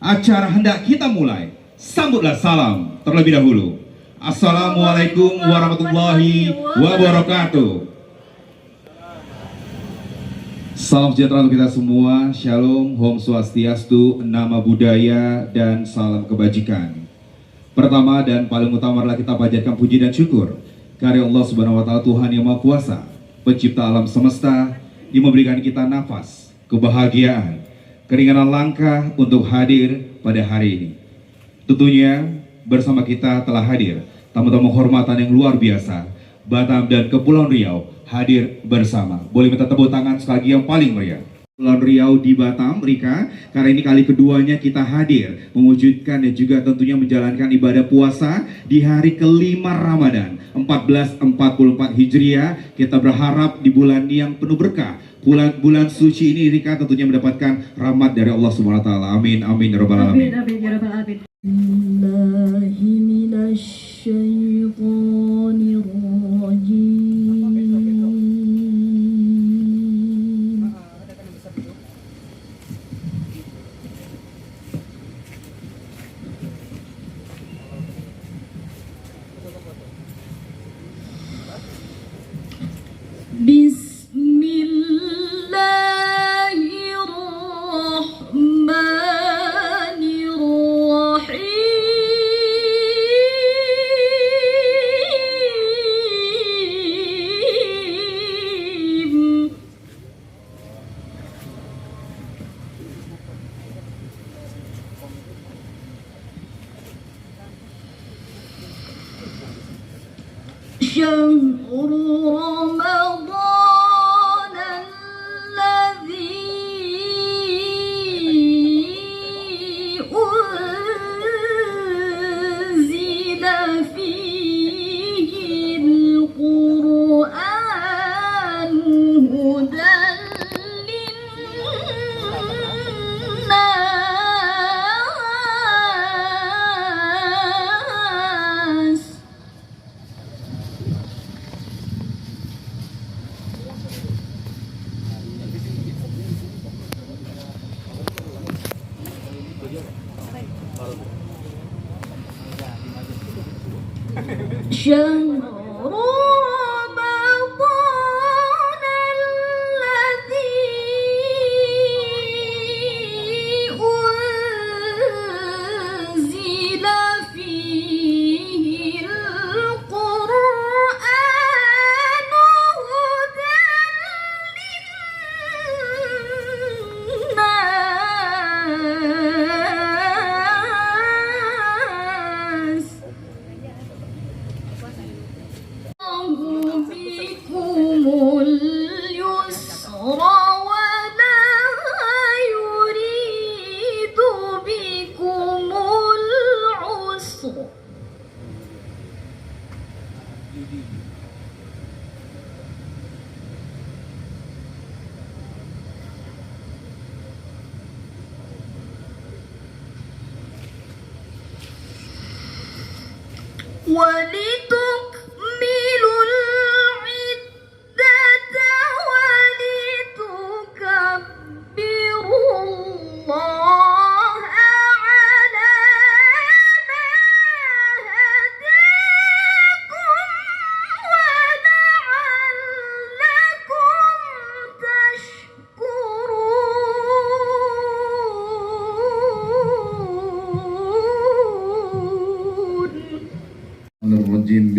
acara hendak kita mulai. Sambutlah salam terlebih dahulu. Assalamualaikum warahmatullahi wabarakatuh. Salam sejahtera untuk kita semua. Shalom, Om Swastiastu, Nama Budaya, dan salam kebajikan. Pertama dan paling utama adalah kita panjatkan puji dan syukur karya Allah Subhanahu wa Ta'ala, Tuhan yang Maha Kuasa, pencipta alam semesta, yang memberikan kita nafas, kebahagiaan, keringanan langkah untuk hadir pada hari ini. Tentunya bersama kita telah hadir tamu-tamu kehormatan yang luar biasa. Batam dan Kepulauan Riau hadir bersama. Boleh minta tepuk tangan sekali lagi yang paling meriah. Kepulauan Riau di Batam, Rika, karena ini kali keduanya kita hadir mewujudkan dan juga tentunya menjalankan ibadah puasa di hari kelima Ramadan 1444 Hijriah. Kita berharap di bulan yang penuh berkah, bulan suci ini, Rika, tentunya mendapatkan rahmat dari Allah Subhanahu wa Ta'ala. Amin amin ya rabbal alamin. Amin ya rabbal alamin.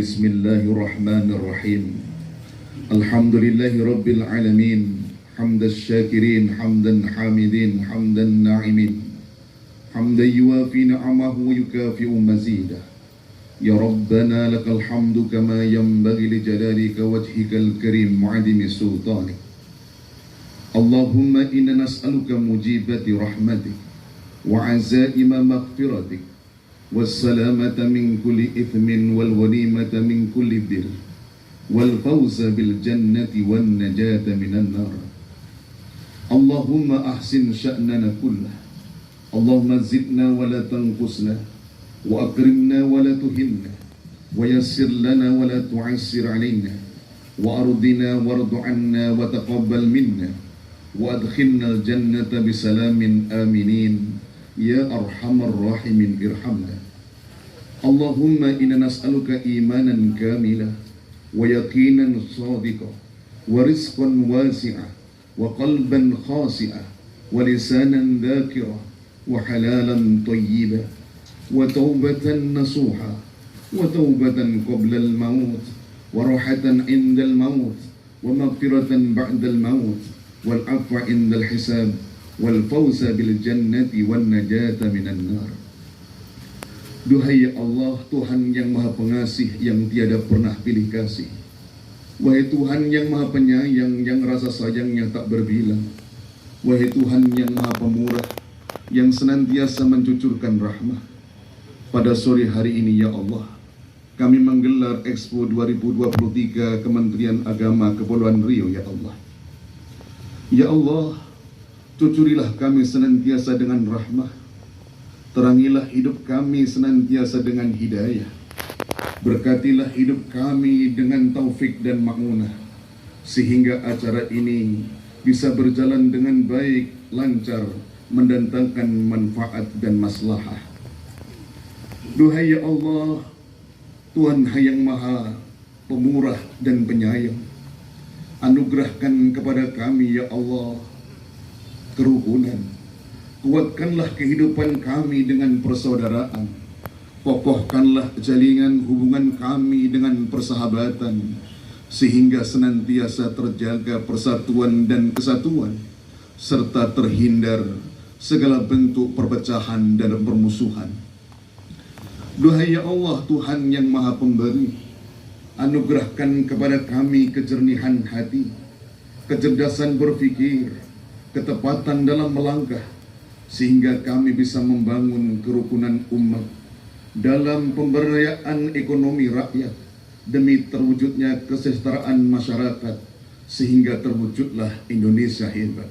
Bismillahirrahmanirrahim. Alhamdulillahi rabbil alamin. Hamdan syakirin, hamdan hamidin, hamdan na'imin. Hamdan yuafi ni'amahu wa yukafi'u mazidah. Ya Rabbana lakal hamdu kama yanbaghi li jalalika wajhikal karim mu'adimi sultanik. Allahumma inna nas'aluka mujibati rahmatik wa azaima maghfiratik والسلامة من كل إثم والغنيمة من كل بر والفوز بالجنة والنجاة من النار. اللهم أحسن شأننا كله. اللهم زدنا ولا تنقصنا وأكرمنا ولا تهنا ويسر لنا ولا تعسر علينا وأرضنا وارض عنا وتقبل منا وأدخلنا الجنة بسلام آمنين Ya Arhamar Rahimin irhamna. Allahumma inna nas'aluka imanan kamila wa yaqinan sadiqa wa rizqan wasi'a wa qalban khasi'a wa lisanan dhakira wa halalan tayyiba wa taubatan nasuha wa taubatan qabla al-maut wa rahatan inda al-maut wa maghfiratan ba'da al-maut wal afwa inda al-hisab wal fawza bil jannati wan najata minan nar. Duhai ya Allah, Tuhan yang maha pengasih, yang tiada pernah pilih kasih. Wahai Tuhan yang maha penyayang, yang rasa sayangnya tak berbilang. Wahai Tuhan yang maha pemurah, yang senantiasa mencucurkan rahmah. Pada sore hari ini ya Allah, kami menggelar Expo 2023 Kementerian Agama Kepulauan Riau ya Allah. Ya Allah, cucurilah kami senantiasa dengan rahmah. Terangilah hidup kami senantiasa dengan hidayah. Berkatilah hidup kami dengan taufik dan ma'unah, sehingga acara ini bisa berjalan dengan baik, lancar, mendatangkan manfaat dan maslahah. Duhai ya Allah, Tuhan yang maha pemurah dan penyayang, anugerahkan kepada kami ya Allah kerukunan. Kuatkanlah kehidupan kami dengan persaudaraan. Kokohkanlah jaringan hubungan kami dengan persahabatan, sehingga senantiasa terjaga persatuan dan kesatuan, serta terhindar segala bentuk perpecahan dan permusuhan. Duhai ya Allah, Tuhan yang maha pemberi, anugerahkan kepada kami kejernihan hati, kecerdasan berpikir, ketepatan dalam melangkah, sehingga kami bisa membangun kerukunan umat dalam pemberdayaan ekonomi rakyat demi terwujudnya kesejahteraan masyarakat, sehingga terwujudlah Indonesia hebat.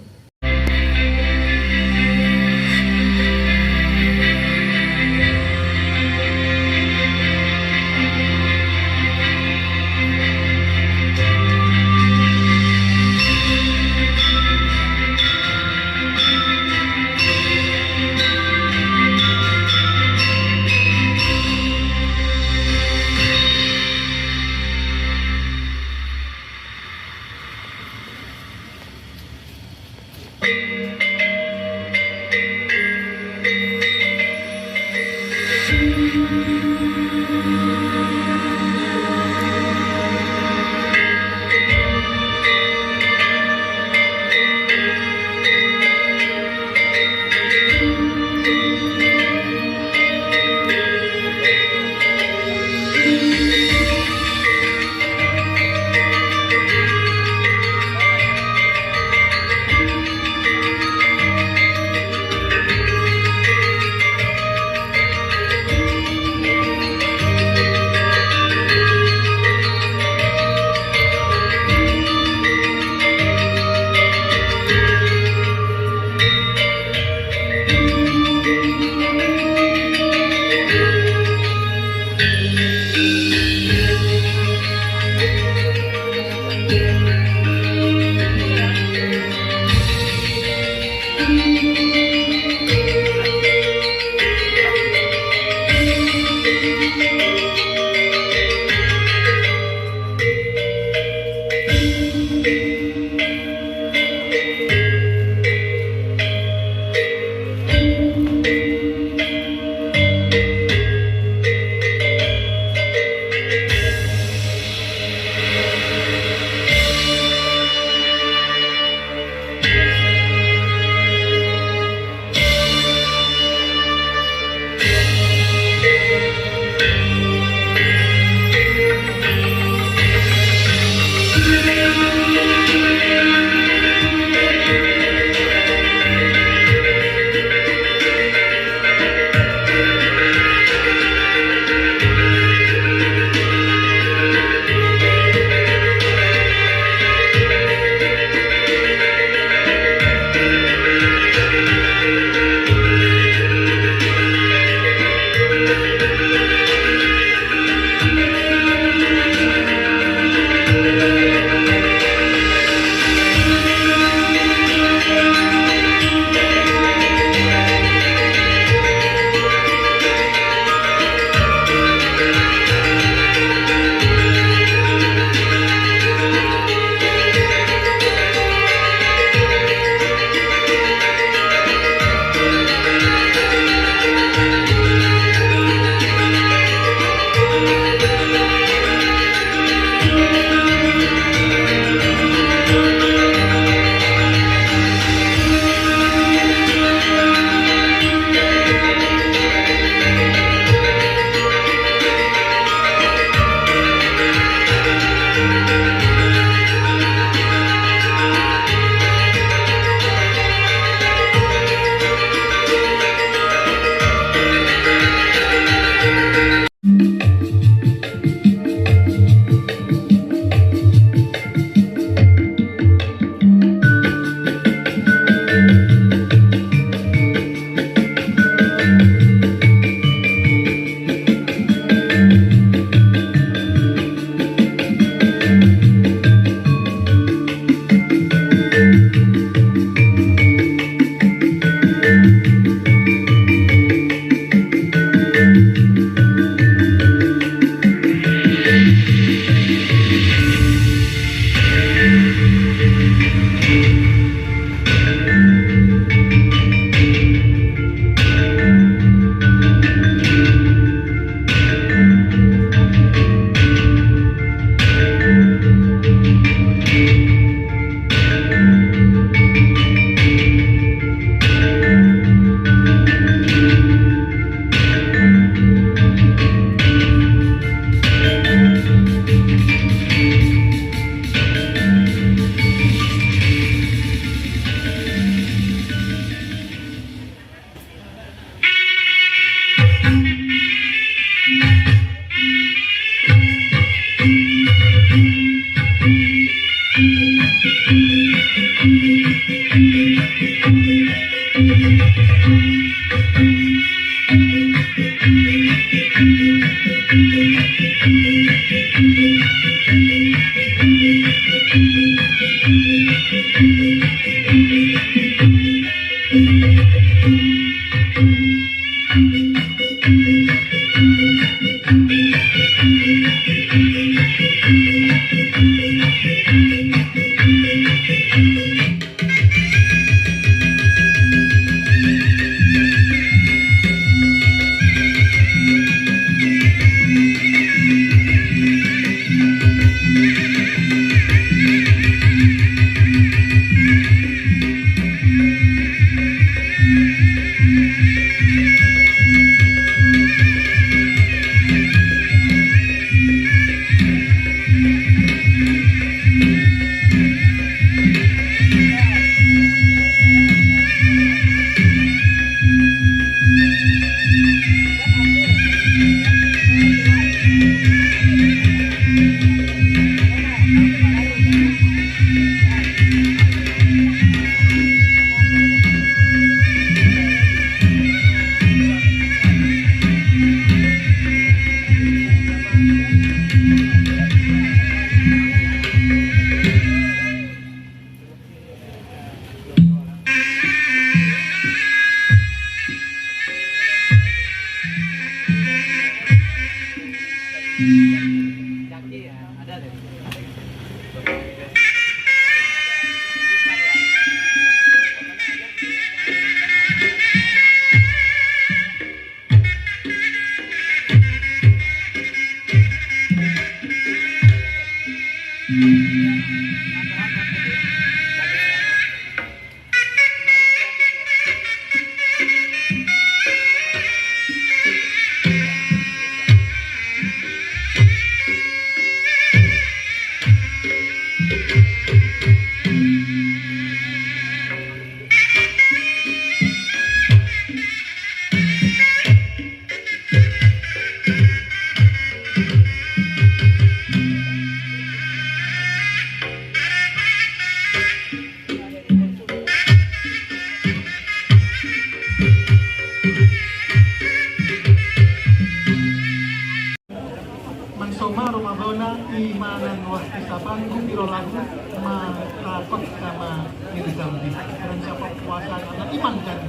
Mansoma Ramadana imanan wa ihtisaban gufira lahu ma taqaddama min dzambi. Dan siapa puasa karena iman dan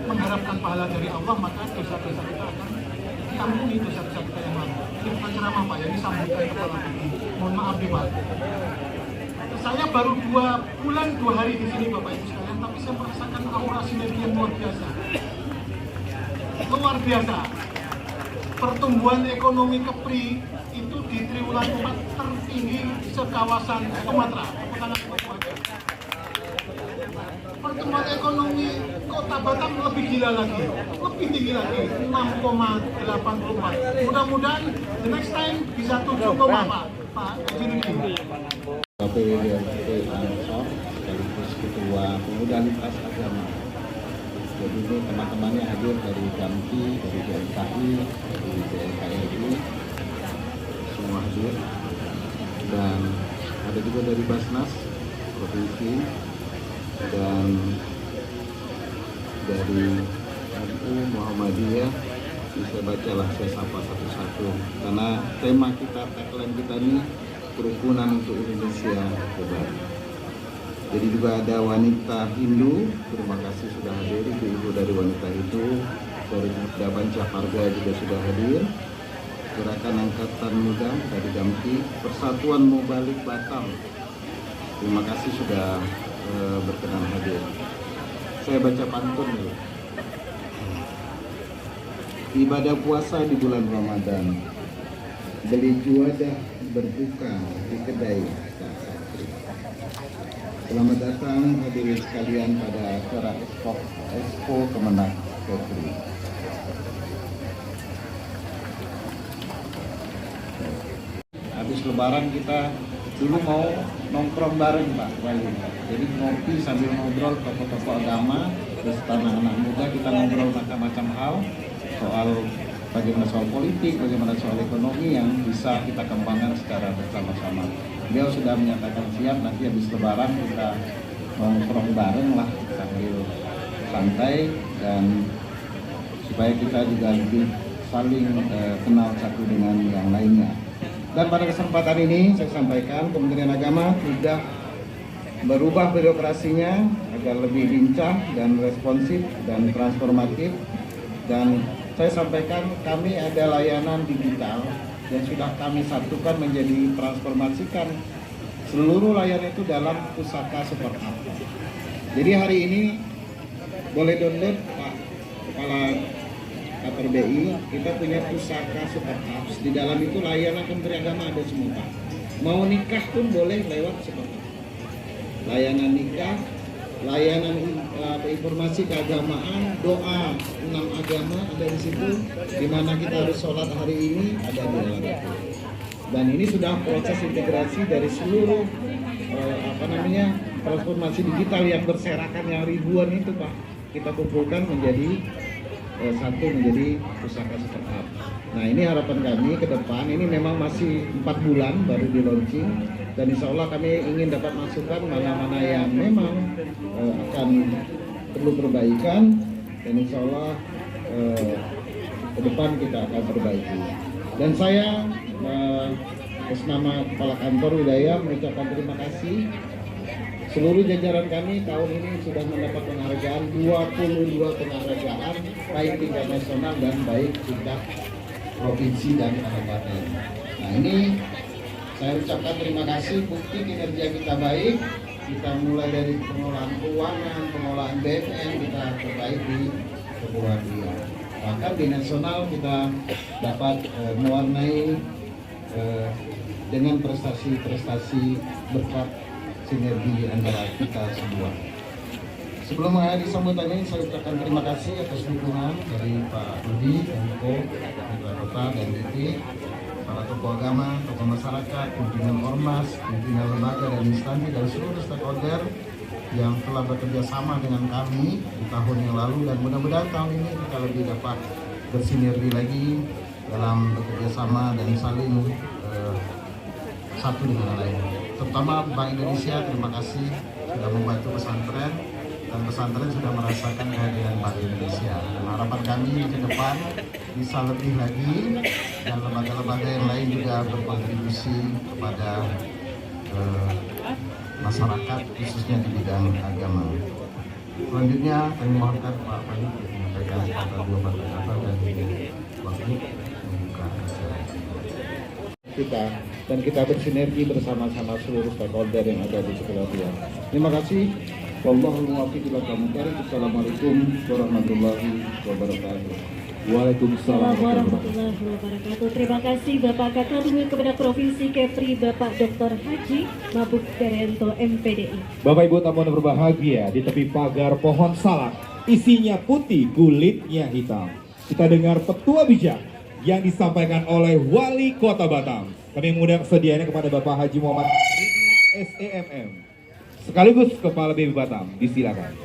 mengharapkan pahala dari Allah, maka dosa-dosa kita akan diampuni, dosa-dosa kita yang lalu. Ini bukan ceramah Pak, ya, ini sambutan kepala bumi. Mohon maaf nih Pak. Saya baru 2 bulan 2 hari di sini Bapak Ibu sekalian, tapi saya merasakan aura sinergi yang luar biasa. Luar biasa. Pertumbuhan ekonomi Kepri itu di triwulan 4 tertinggi sekawasan Sumatera. Tepuk tangan buat warga. Pertumbuhan ekonomi Kota Batam lebih gila lagi, lebih tinggi lagi, 6,84. Mudah-mudahan the next time bisa 7, Pak Junidi. KPWDRT Ansor sekaligus Ketua Pemuda Lintas Agama. Jadi ini teman-temannya hadir dari GAMKI, dari GMKI, dari BNKRI, semua hadir. Dan ada juga dari Basnas Provinsi dan dari NU Muhammadiyah. Bisa bacalah, saya sapa satu-satu. Karena tema kita, tagline kita ini kerukunan untuk Indonesia hebat. Jadi juga ada wanita Hindu, terima kasih sudah hadir, ibu-ibu dari wanita itu, dari Pemuda Pancakarga juga sudah hadir, Gerakan Angkatan Muda dari GAMKI, Persatuan Mubalik Batam, terima kasih sudah berkenan hadir. Saya baca pantun dulu. Ibadah puasa di bulan Ramadan, beli juadah berbuka di kedai tak santri. Selamat datang hadirin sekalian pada acara Expo Kemenang Kepri. Habis lebaran kita dulu mau nongkrong bareng Pak Wali. Jadi ngopi sambil ngobrol tokoh-tokoh agama, beserta anak-anak muda, kita ngobrol macam-macam hal soal bagaimana soal politik, bagaimana soal ekonomi yang bisa kita kembangkan secara bersama-sama. Beliau sudah menyatakan siap, nanti habis lebaran kita nongkrong bareng lah sambil santai dan supaya kita juga lebih saling kenal satu dengan yang lainnya. Dan pada kesempatan ini saya sampaikan Kementerian Agama sudah berubah birokrasinya agar lebih lincah dan responsif dan transformatif, dan saya sampaikan kami ada layanan digital yang sudah kami satukan menjadi transformasikan seluruh layanan itu dalam pusaka super app. Jadi hari ini boleh download Pak Kepala Kantor BI, kita punya pusaka super apps. Di dalam itu layanan Kementerian Agama ada semua Pak. Mau nikah pun boleh lewat super app. Layanan nikah, layanan informasi keagamaan, doa 6 agama ada di situ, di mana kita harus sholat hari ini ada di dalam itu. Dan ini sudah proses integrasi dari seluruh transformasi digital yang berserakan yang ribuan itu Pak, kita kumpulkan menjadi satu, menjadi pusaka super app. Nah ini harapan kami ke depan, ini memang masih 4 bulan baru di launching, dan insya Allah kami ingin dapat masukan mana-mana yang memang akan perlu perbaikan, dan insya Allah ke depan kita akan perbaiki. Dan saya atas nama Kepala Kantor Wilayah mengucapkan terima kasih. Seluruh jajaran kami tahun ini sudah mendapat penghargaan, 22 penghargaan, baik tingkat nasional dan baik tingkat provinsi dan kabupaten. Nah ini saya ucapkan terima kasih, bukti kinerja kita baik. Kita mulai dari pengelolaan keuangan, pengelolaan BNN, kita perbaiki Kepulauan Riau. Bahkan di nasional kita dapat mewarnai dengan prestasi-prestasi berkat sinergi antara kita semua. Sebelum mengakhiri sambutan ini, saya ucapkan terima kasih atas dukungan dari Pak Rudi, Menko, Wali Kota, dan DP, para tokoh agama, tokoh masyarakat, pimpinan ormas, pimpinan lembaga dan instansi, dan seluruh stakeholder yang telah bekerja sama dengan kami di tahun yang lalu, dan mudah-mudahan tahun ini kita lebih dapat bersinergi lagi dalam bekerja sama dan saling satu dengan lain. Terutama Bank Indonesia, terima kasih sudah membantu pesantren, dan pesantren sudah merasakan kehadiran Bank Indonesia. Dan harapan kami ke depan bisa lebih lagi, dan lembaga-lembaga yang lain juga berkontribusi kepada masyarakat, khususnya di bidang agama. Selanjutnya kami mohonkan Pak Panit untuk menyampaikan sepatah dua patah kata dan waktu membuka acara kita, dan kita bersinergi bersama-sama seluruh stakeholder yang ada di sekolah dia. Terima kasih. Wallahul muwaffiq ila aqwamit thoriq. Assalamualaikum warahmatullahi wabarakatuh. Waalaikumsalam warahmatullahi wabarakatuh. Terima kasih Bapak Kakanwil Kepada Provinsi Kepri Bapak Dr. Haji Mabuk Daryanto MPDI. Bapak Ibu tamu yang berbahagia, di tepi pagar pohon salak, isinya putih, kulitnya hitam. Kita dengar petua bijak yang disampaikan oleh Wali Kota Batam. Kami mengundang kesediaannya kepada Bapak Haji Muhammad SEMM, sekaligus Kepala BPI Batam. Disilakan.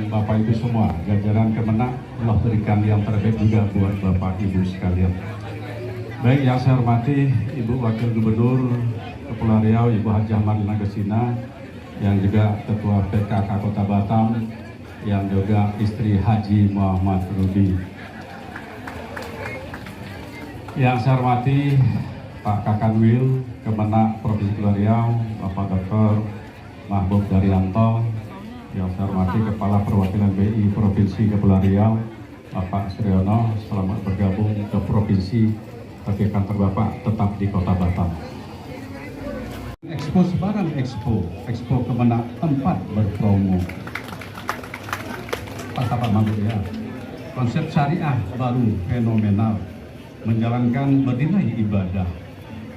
Bapak Ibu semua, jajaran Kemenak Allah berikan yang terbaik juga buat Bapak Ibu sekalian. Baik, yang saya hormati Ibu Wakil Gubernur Kepulauan Riau, Ibu Haji Ahmad Nagesina, yang juga Ketua PKK Kota Batam, yang juga istri Haji Muhammad Rudi. Yang saya hormati Pak Kakanwil Kemenak Provinsi Kepulauan Riau, Bapak Dr. Mahbub Daryanto. Yang saya hormati Kepala Perwakilan BI Provinsi Kepulauan Riau, Bapak Suryono, selamat bergabung ke Provinsi, tapi kantor Bapak tetap di Kota Batam. Expo sebarang Expo Kemenak tempat berpromo. Pak Mahmud ya, konsep syariah baru fenomenal, menjalankan bernilai ibadah,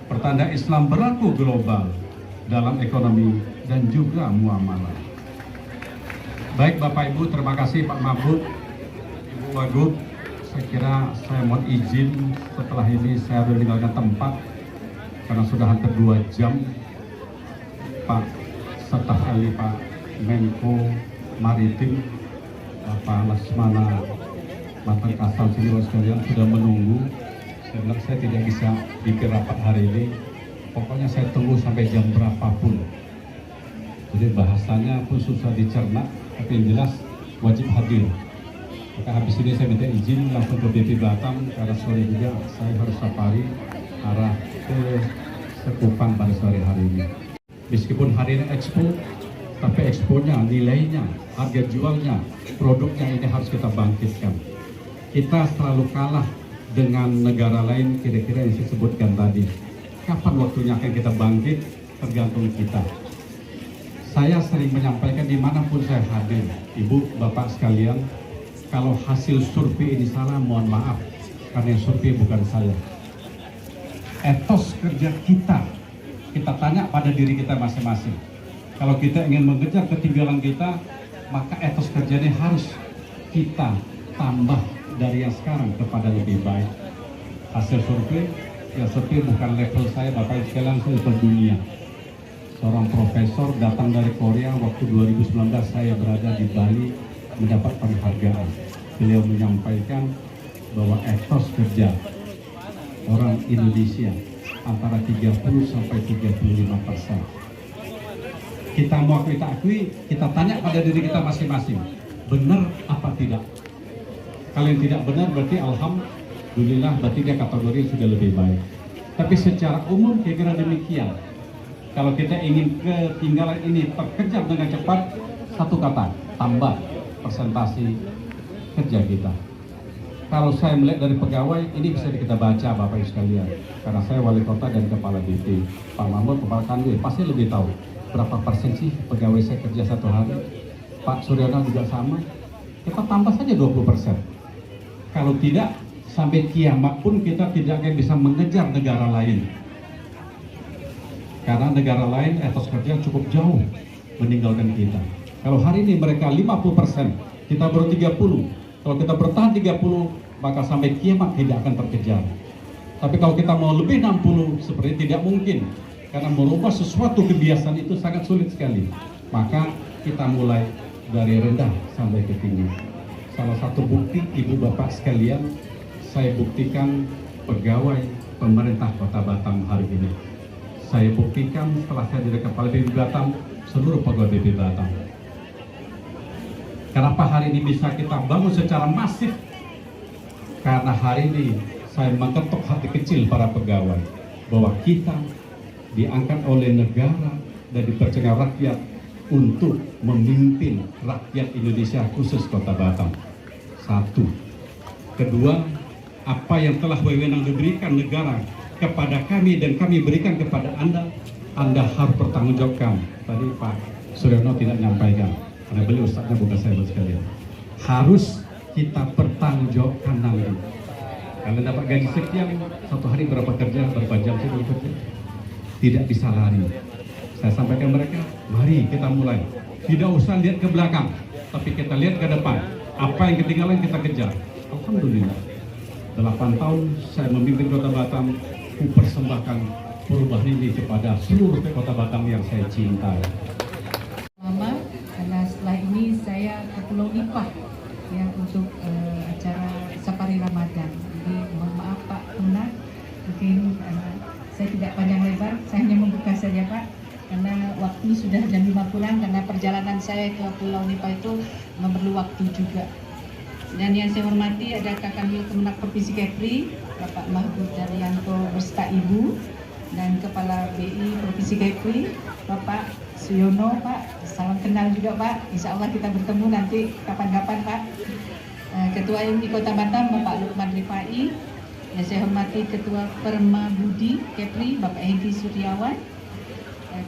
pertanda Islam berlaku global dalam ekonomi dan juga muamalah. Baik Bapak Ibu, terima kasih Pak Mahfud, Ibu Wagub. Saya kira saya mohon izin setelah ini saya harus meninggalkan tempat karena sudah hampir 2 jam. Pak Staf Ahli Pak Menko Maritim, Bapak Lasmana, mantan Kasal Senior sekalian sudah menunggu. Saya bilang saya tidak bisa bikin rapat hari ini. Pokoknya saya tunggu sampai jam berapapun. Jadi bahasanya pun susah dicerna, tapi yang jelas wajib hadir. Maka habis ini saya minta izin langsung ke BP Batam karena sore juga saya harus safari arah ke Sekupang pada sore hari ini. Meskipun hari ini Expo, tapi Exponya, nilainya, harga jualnya, produknya ini harus kita bangkitkan. Kita selalu kalah dengan negara lain kira-kira yang saya sebutkan tadi. Kapan waktunya akan kita bangkit tergantung kita. Saya sering menyampaikan dimanapun saya hadir, Ibu, Bapak sekalian, kalau hasil survei ini salah, mohon maaf, karena yang survei bukan saya. Etos kerja kita tanya pada diri kita masing-masing. Kalau kita ingin mengejar ketinggalan kita, maka etos kerjanya harus kita tambah dari yang sekarang kepada lebih baik. Hasil survei, ya survei bukan level saya, Bapak sekalian, saya level dunia. Seorang profesor datang dari Korea waktu 2019 saya berada di Bali mendapat penghargaan. Beliau menyampaikan bahwa etos kerja orang Indonesia antara 30 sampai 35%. Kita mau kita akui, kita tanya pada diri kita masing-masing, benar apa tidak? Kalau yang tidak benar berarti alhamdulillah berarti dia kategori sudah lebih baik. Tapi secara umum kira-kira demikian. Kalau kita ingin ketinggalan ini terkejar dengan cepat, satu kata, tambah presentasi kerja kita. Kalau saya melihat dari pegawai, ini bisa kita baca Bapak Ibu sekalian. Karena saya wali kota dan kepala BP, Pak Mahmud, Kepala Kanwil, pasti lebih tahu berapa persen sih pegawai saya kerja satu hari. Pak Suryono juga sama, kita tambah saja 20%. Kalau tidak, sampai kiamat pun kita tidak akan bisa mengejar negara lain. Karena negara lain etos kerja cukup jauh meninggalkan kita. Kalau hari ini mereka 50%, kita baru 30%. Kalau kita bertahan 30%, maka sampai kiamat tidak akan terkejar. Tapi kalau kita mau lebih 60, seperti tidak mungkin. Karena merubah sesuatu kebiasaan itu sangat sulit sekali. Maka kita mulai dari rendah sampai ke tinggi. Salah satu bukti ibu bapak sekalian, saya buktikan pegawai pemerintah Kota Batam hari ini. Saya buktikan setelah saya jadi kepala BPI Batam, seluruh pegawai BPI Batam. Kenapa hari ini bisa kita bangun secara masif? Karena hari ini saya mengetuk hati kecil para pegawai bahwa kita diangkat oleh negara dan dipercaya rakyat untuk memimpin rakyat Indonesia khusus Kota Batam. Satu. Kedua, apa yang telah wewenang diberikan negara kepada kami dan kami berikan kepada Anda harus bertanggungjawabkan. Tadi Pak Suryono tidak menyampaikan, karena beliau ustaznya bukan saya sekalian. Harus kita bertanggungjawabkan nanti. Kalian dapat gaji sekian, satu hari berapa kerja, berapa jam sih bekerja? Tidak bisa lari. Saya sampaikan mereka, mari kita mulai. Tidak usah lihat ke belakang, tapi kita lihat ke depan. Apa yang ketinggalan kita kejar. Alhamdulillah. 8 tahun saya memimpin Kota Batam, mempersembahkan perubahan ini kepada seluruh Kota Batam yang saya cintai. Lama, karena setelah ini saya ke Pulau Nipah ya untuk acara safari Ramadan. Jadi mohon maaf Pak Kemenag, mungkin saya tidak panjang lebar, saya hanya membuka saja Pak, karena waktu sudah jam 5 pulang, karena perjalanan saya ke Pulau Nipah itu memerlukan waktu juga. Dan yang saya hormati ada Kakanwil Kemenag Provinsi Kepri, Bapak Mahfud Daryanto beserta Ibu, dan Kepala BI Provinsi Kepri, Bapak Suyono, Pak. Salam kenal juga Pak, insya Allah kita bertemu nanti kapan-kapan Pak. Ketua MI Kota Batam, Bapak Lukman Rifai. Yang saya hormati Ketua Perma Budi Kepri, Bapak Hengki Suryawan.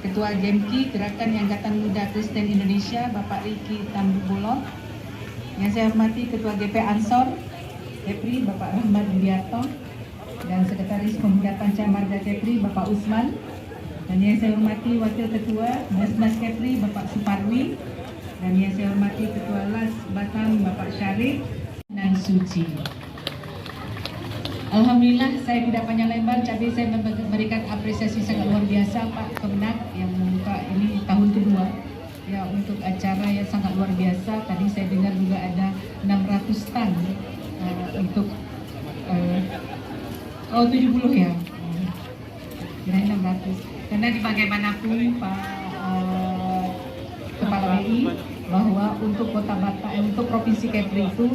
Ketua GEMKI, Gerakan Angkatan Muda Kristen Indonesia, Bapak Riki Tambu Bolon. Yang saya hormati Ketua GP Ansor Kepri, Bapak Rahmat Budiarto, dan Sekretaris Pemuda Pancamarga Kepri, Bapak Usman. Dan yang saya hormati Wakil Ketua Basnas Kepri, Bapak Suparwi. Dan yang saya hormati Ketua LAS Batam, Bapak Syarif dan Suci. Alhamdulillah saya tidak panjang lebar, tapi saya memberikan apresiasi sangat luar biasa Pak Kemenag yang membuka ini tahun kedua. Ya, untuk acara yang sangat luar biasa. Tadi saya dengar juga ada 600 tan untuk 70 ya, kira 600. Karena di bagaimanapun Pak Kepala BI bahwa untuk Kota Batam, untuk Provinsi Kepri itu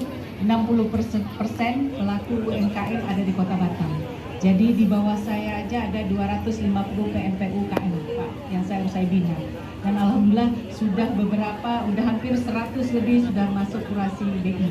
60% pelaku UMKM ada di Kota Batam. Jadi di bawah saya aja ada 250 PMP UKM Pak yang saya bina. Dan alhamdulillah sudah hampir 100 lebih sudah masuk kurasi BI.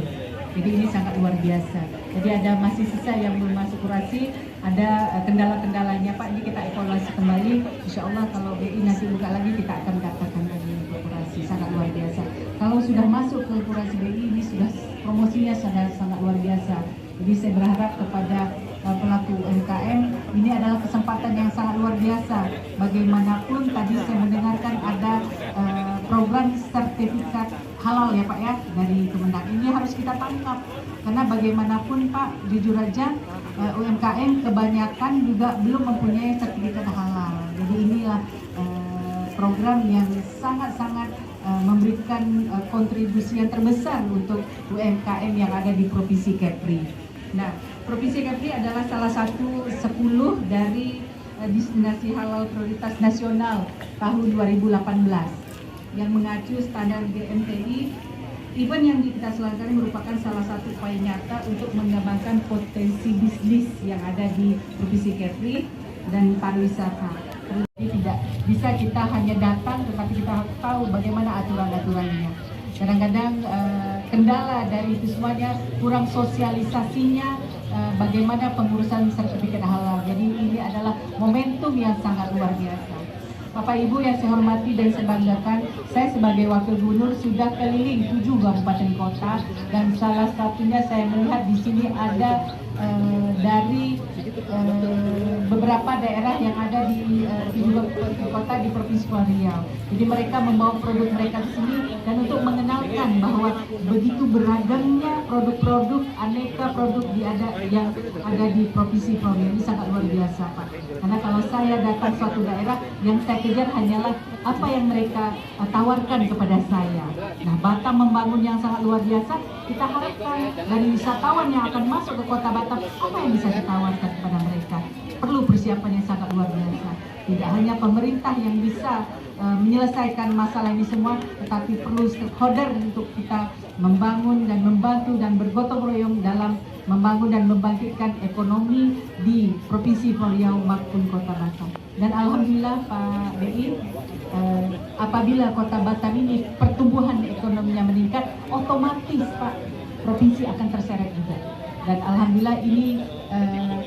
Jadi ini sangat luar biasa. Jadi ada masih sisa yang belum masuk kurasi, ada kendala-kendalanya Pak, ini kita evaluasi kembali. Insya Allah kalau BI nanti buka lagi kita akan katakan lagi untuk kurasi, sangat luar biasa. Kalau sudah masuk ke kurasi BI ini sudah promosinya sangat luar biasa. Jadi saya berharap kepada pelaku UMKM ini adalah kesempatan yang sangat luar biasa. Bagaimanapun tadi saya mendengarkan ada program sertifikat halal ya Pak ya dari Kemenag. Ini harus kita tangkap karena bagaimanapun Pak, jujur aja UMKM kebanyakan juga belum mempunyai sertifikat halal. Jadi inilah program yang sangat-sangat memberikan kontribusi yang terbesar untuk UMKM yang ada di Provinsi Kepri. Nah, Provinsi Kepri adalah salah satu 10 dari destinasi halal prioritas nasional tahun 2018 yang mengacu standar GMTI. Event yang kita selenggarakan merupakan salah satu upaya nyata untuk mengembangkan potensi bisnis yang ada di Provinsi Kepri dan pariwisata. Jadi tidak bisa kita hanya datang, tetapi kita harus tahu bagaimana aturan-aturannya. Kadang-kadang kendala dari itu semuanya kurang sosialisasinya, bagaimana pengurusan sertifikat halal. Jadi ini adalah momentum yang sangat luar biasa. Bapak Ibu yang saya hormati dan saya banggakan, saya sebagai Wakil Gubernur sudah keliling 7 kabupaten kota, dan salah satunya saya melihat di sini ada dari beberapa daerah yang ada di 7 kota di Provinsi Kepulauan Riau. Jadi mereka membawa produk mereka ke sini dan untuk mengenalkan bahwa begitu beragamnya produk-produk, aneka produk yang ada di Provinsi Kepulauan Riau. Ini sangat luar biasa, Pak. Karena kalau saya datang suatu daerah, yang saya kejar hanyalah apa yang mereka tawarkan kepada saya. Nah, Batam membangun yang sangat luar biasa. Kita harapkan dari wisatawan yang akan masuk ke kota Batam, apa yang bisa ditawarkan kepada mereka. Perlu persiapan yang sangat luar biasa. Tidak hanya pemerintah yang bisa menyelesaikan masalah ini semua, tetapi perlu stakeholder untuk kita membangun dan membantu dan bergotong royong dalam membangun dan membangkitkan ekonomi di Provinsi Kepulauan Riau maupun Kota Batam. Dan alhamdulillah Pak BI, apabila Kota Batam ini pertumbuhan ekonominya meningkat, otomatis Pak provinsi akan terseret juga. Dan alhamdulillah ini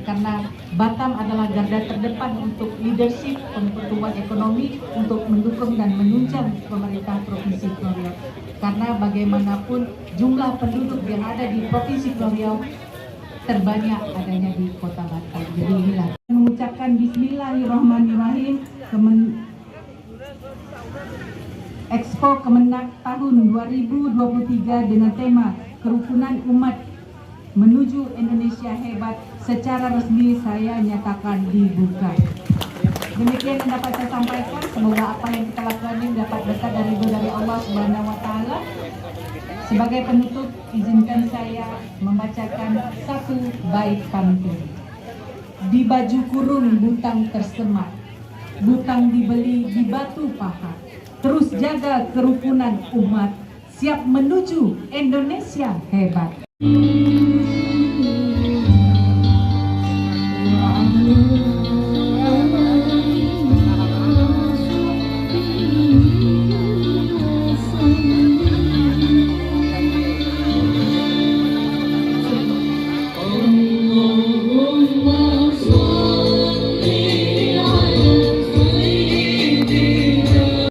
karena Batam adalah garda terdepan untuk leadership pertumbuhan ekonomi, untuk mendukung dan menunjang pemerintah Provinsi Kepulauan Riau. Karena bagaimanapun jumlah penduduk yang ada di Provinsi Kepulauan Riau terbanyak adanya di Kota Batam. Jadi inilah mengucapkan Bismillahirrahmanirrahim Expo Kemenak tahun 2023 dengan tema Kerukunan Umat Menuju Indonesia Hebat secara resmi saya nyatakan dibuka. Demikian yang dapat saya sampaikan. Semoga apa yang kita lakukan ini dapat berkat dari Allah Subhanahu wa Ta'ala. Sebagai penutup, izinkan saya membacakan satu bait pantun. Di baju kurung butang tersemat, butang dibeli di batu pahat. Terus jaga kerukunan umat, siap menuju Indonesia hebat. Ya Allah.